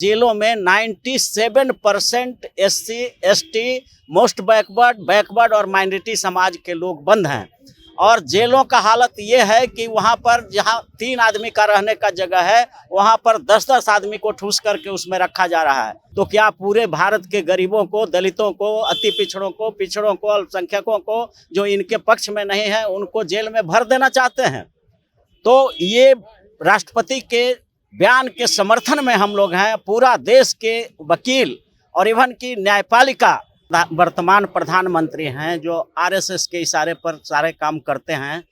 जेलों में 97% SC, ST, most backward और माइनॉरिटी समाज के लोग बंद हैं। और जेलों का हालत ये है कि वहाँ पर जहाँ 3 आदमी का रहने का जगह है, वहाँ पर 10-10 आदमी को ठूस करके उसमें रखा जा रहा है। तो क्या पूरे भारत के गरीबों को, दलितों को, अति पिछड़ों को, अल्पसंख्यकों को जो इनके पक्ष में नहीं है, उनको जेल में भर देना चाहते हैं? तो ये राष्ट्रपति के बयान के समर्थन में हम लोग हैं। पूरा देश के वकील और इवन की न्यायपालिका, वर्तमान प्रधानमंत्री हैं जो RSS के इशारे पर सारे काम करते हैं,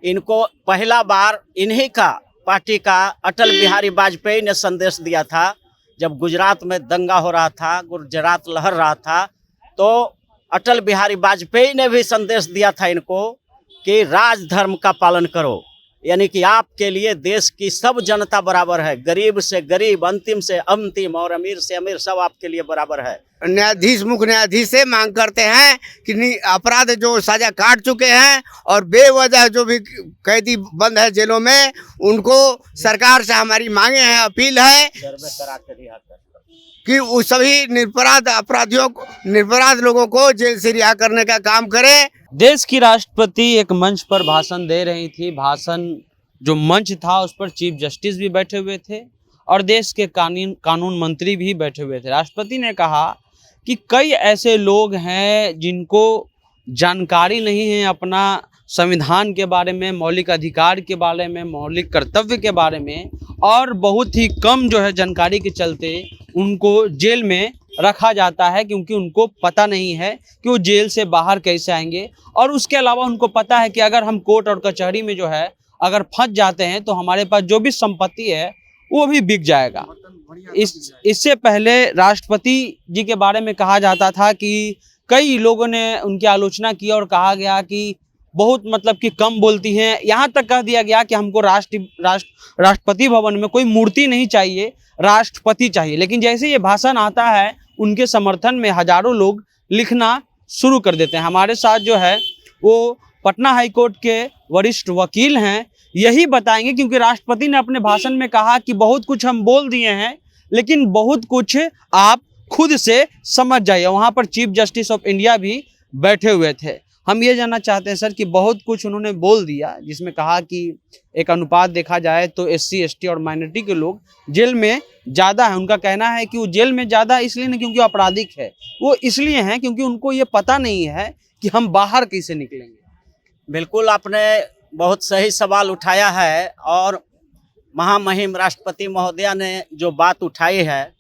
इनको पहला बार इन्हीं का पार्टी का अटल बिहारी वाजपेयी ने संदेश दिया था। जब गुजरात में दंगा हो रहा था, गुजरात लहर रहा था, तो अटल बिहारी वाजपेयी ने भी संदेश दिया था इनको कि राजधर्म का पालन करो, यानी कि आपके लिए देश की सब जनता बराबर है, गरीब से गरीब, अंतिम से अंतिम और अमीर से अमीर, सब आपके लिए बराबर है। न्यायाधीश, मुख्य न्यायाधीश से मांग करते हैं कि अपराध जो सजा काट चुके हैं और बेवजह जो भी कैदी बंद है जेलों में, उनको सरकार से हमारी मांगे हैं, अपील है कि उस सभी निरपराध लोगों को जेल से रिहा करने का काम करें। देश की राष्ट्रपति एक मंच पर भाषण दे रही थी। भाषण जो मंच था उस पर चीफ जस्टिस भी बैठे हुए थे और देश के कानून मंत्री भी बैठे हुए थे। राष्ट्रपति ने कहा कि कई ऐसे लोग हैं जिनको जानकारी नहीं है अपना संविधान के बारे में, मौलिक अधिकार के बारे में, मौलिक कर्तव्य के बारे में, और बहुत ही कम जो है जानकारी के चलते उनको जेल में रखा जाता है क्योंकि उनको पता नहीं है कि वो जेल से बाहर कैसे आएंगे। और उसके अलावा उनको पता है कि अगर हम कोर्ट और कचहरी में जो है अगर फंस जाते हैं तो हमारे पास जो भी संपत्ति है वो भी बिक जाएगा। इससे पहले राष्ट्रपति जी के बारे में कहा जाता था कि कई लोगों ने उनकी आलोचना की और कहा गया कि बहुत मतलब कि कम बोलती हैं। यहाँ तक कह दिया गया कि हमको राष्ट्रपति भवन में कोई मूर्ति नहीं चाहिए, राष्ट्रपति चाहिए। लेकिन जैसे ये भाषण आता है उनके समर्थन में हजारों लोग लिखना शुरू कर देते हैं। हमारे साथ जो है वो पटना हाईकोर्ट के वरिष्ठ वकील हैं, यही बताएंगे क्योंकि राष्ट्रपति ने अपने भाषण में कहा कि बहुत कुछ हम बोल दिए हैं लेकिन बहुत कुछ आप खुद से समझ जाइए। वहाँ पर चीफ जस्टिस ऑफ इंडिया भी बैठे हुए थे। हम ये जानना चाहते हैं सर कि बहुत कुछ उन्होंने बोल दिया जिसमें कहा कि एक अनुपात देखा जाए तो SC, ST और माइनॉरिटी के लोग जेल में ज़्यादा है। उनका कहना है कि वो जेल में ज़्यादा इसलिए नहीं क्योंकि आपराधिक है, वो इसलिए हैं क्योंकि उनको ये पता नहीं है कि हम बाहर कैसे निकलेंगे। बिल्कुल, आपने बहुत सही सवाल उठाया है और महामहिम राष्ट्रपति महोदया ने जो बात उठाई है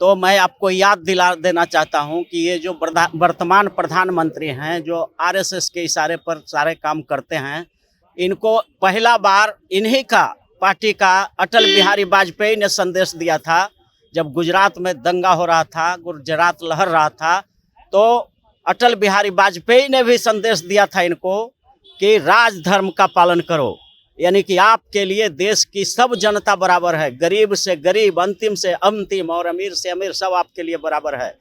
तो मैं आपको याद दिला देना चाहता हूं कि ये जो वर्तमान प्रधानमंत्री हैं जो RSS के इशारे पर सारे काम करते हैं, इनको पहला बार इन्हीं का पार्टी का अटल बिहारी वाजपेयी ने संदेश दिया था। जब गुजरात में दंगा हो रहा था, गुजरात लहर रहा था, तो अटल बिहारी वाजपेयी ने भी संदेश दिया था इनको कि राजधर्म का पालन करो, यानी कि आपके लिए देश की सब जनता बराबर है, गरीब से गरीब, अंतिम से अंतिम और अमीर से अमीर, सब आपके लिए बराबर है।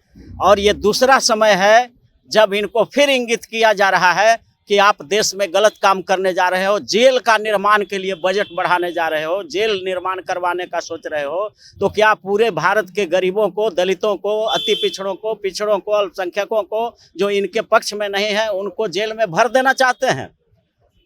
और ये दूसरा समय है जब इनको फिर इंगित किया जा रहा है कि आप देश में गलत काम करने जा रहे हो, जेल का निर्माण के लिए बजट बढ़ाने जा रहे हो, जेल निर्माण करवाने का सोच रहे हो, तो क्या पूरे भारत के गरीबों को, दलितों को, अति पिछड़ों को, अल्पसंख्यकों को जो इनके पक्ष में नहीं है, उनको जेल में भर देना चाहते हैं?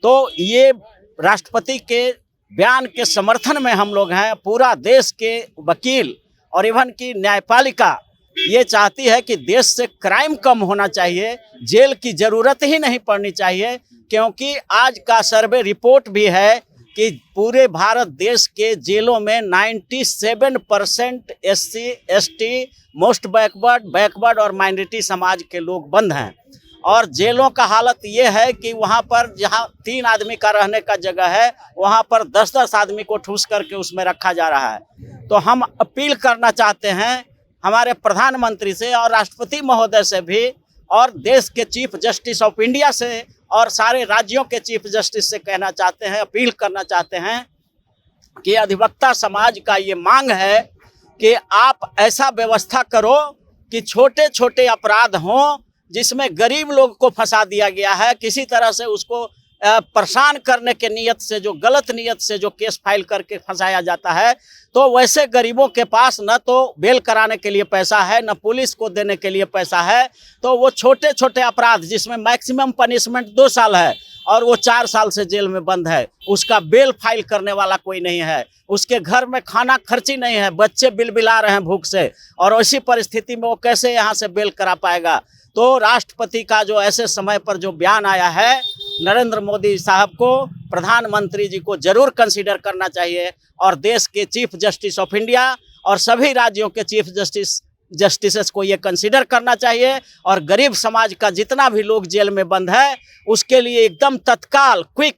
तो ये राष्ट्रपति के बयान के समर्थन में हम लोग हैं। पूरा देश के वकील और इवन की न्यायपालिका ये चाहती है कि देश से क्राइम कम होना चाहिए, जेल की ज़रूरत ही नहीं पड़नी चाहिए, क्योंकि आज का सर्वे रिपोर्ट भी है कि पूरे भारत देश के जेलों में 97% SC, ST, मोस्ट बैकवर्ड और माइनॉरिटी समाज के लोग बंद हैं। और जेलों का हालत ये है कि वहाँ पर जहाँ 3 आदमी का रहने का जगह है, वहाँ पर 10-10 आदमी को ठूस करके उसमें रखा जा रहा है। तो हम अपील करना चाहते हैं हमारे प्रधानमंत्री से और राष्ट्रपति महोदय से भी, और देश के चीफ जस्टिस ऑफ इंडिया से और सारे राज्यों के चीफ जस्टिस से कहना चाहते हैं, अपील करना चाहते हैं कि अधिवक्ता समाज का ये मांग है कि आप ऐसा व्यवस्था करो कि छोटे छोटे अपराध हों जिसमें गरीब लोग को फंसा दिया गया है, किसी तरह से उसको परेशान करने के नियत से, जो गलत नियत से जो केस फाइल करके फंसाया जाता है, तो वैसे गरीबों के पास न तो बेल कराने के लिए पैसा है, न पुलिस को देने के लिए पैसा है। तो वो छोटे छोटे अपराध जिसमें मैक्सिमम पनिशमेंट 2 साल है और वो 4 साल से जेल में बंद है, उसका बेल फाइल करने वाला कोई नहीं है। उसके घर में खाना खर्ची नहीं है, बच्चे बिलबिला रहे हैं भूख से, और ऐसी परिस्थिति में वो कैसे यहाँ से बेल करा पाएगा। तो राष्ट्रपति का जो ऐसे समय पर जो बयान आया है, नरेंद्र मोदी साहब को, प्रधानमंत्री जी को जरूर कंसीडर करना चाहिए, और देश के चीफ जस्टिस ऑफ इंडिया और सभी राज्यों के चीफ जस्टिसेस को ये कंसीडर करना चाहिए। और गरीब समाज का जितना भी लोग जेल में बंद है, उसके लिए एकदम तत्काल क्विक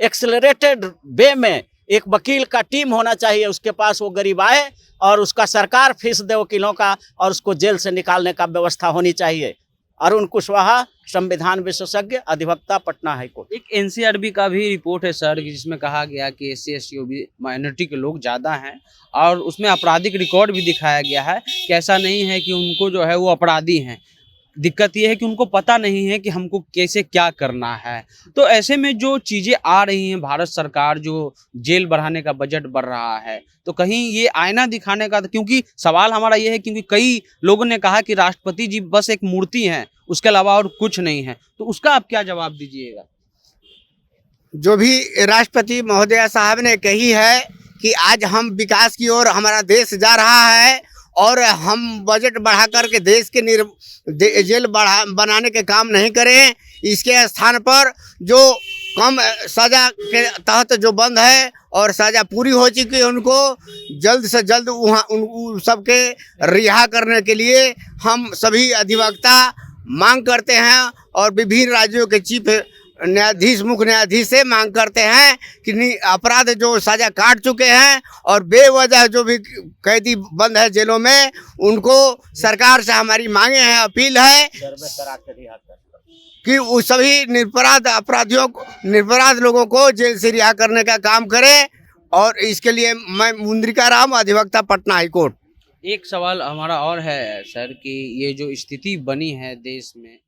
एक्सेलरेटेड वे में एक वकील का टीम होना चाहिए उसके पास, वो गरीब आए और उसका सरकार फीस दे वकीलों का, और उसको जेल से निकालने का व्यवस्था होनी चाहिए। अरुण कुशवाहा, संविधान विशेषज्ञ, अधिवक्ता, पटना हाईकोर्ट। एक एनसीआरबी का भी रिपोर्ट है सर, जिसमें कहा गया कि SC ST OBC माइनॉरिटी के लोग ज़्यादा हैं, और उसमें आपराधिक रिकॉर्ड भी दिखाया गया है कि ऐसा नहीं है कि उनको जो है वो अपराधी हैं। दिक्कत ये है कि उनको पता नहीं है कि हमको कैसे क्या करना है। तो ऐसे में जो चीज़ें आ रही हैं, भारत सरकार जो जेल बढ़ाने का बजट बढ़ रहा है, तो कहीं ये आईना दिखाने का, क्योंकि सवाल हमारा ये है, क्योंकि कई लोगों ने कहा कि राष्ट्रपति जी बस एक मूर्ति हैं, उसके अलावा और कुछ नहीं है। तो उसका आप क्या जवाब दीजिएगा? जो भी राष्ट्रपति महोदया साहब ने कही है कि आज हम विकास की ओर हमारा देश जा रहा है, और हम बजट बढ़ा करके देश के जेल बनाने के काम नहीं करें। इसके स्थान पर जो कम सज़ा के तहत जो बंद है और सज़ा पूरी हो चुकी है, उनको जल्द से जल्द वहाँ उन सबके रिहा करने के लिए हम सभी अधिवक्ता मांग करते हैं, और विभिन्न राज्यों के चीफ न्यायाधीश, मुख्य न्यायाधीश से मांग करते हैं कि अपराध जो सजा काट चुके हैं और बेवजह जो भी कैदी बंद है जेलों में, उनको सरकार से हमारी मांगे हैं, अपील है कि वो सभी निरपराध लोगों को जेल से रिहा करने का काम करें। और इसके लिए मैं मुंद्रिका राम, अधिवक्ता, पटना हाईकोर्ट। एक सवाल हमारा और है सर कि ये जो स्थिति बनी है देश में,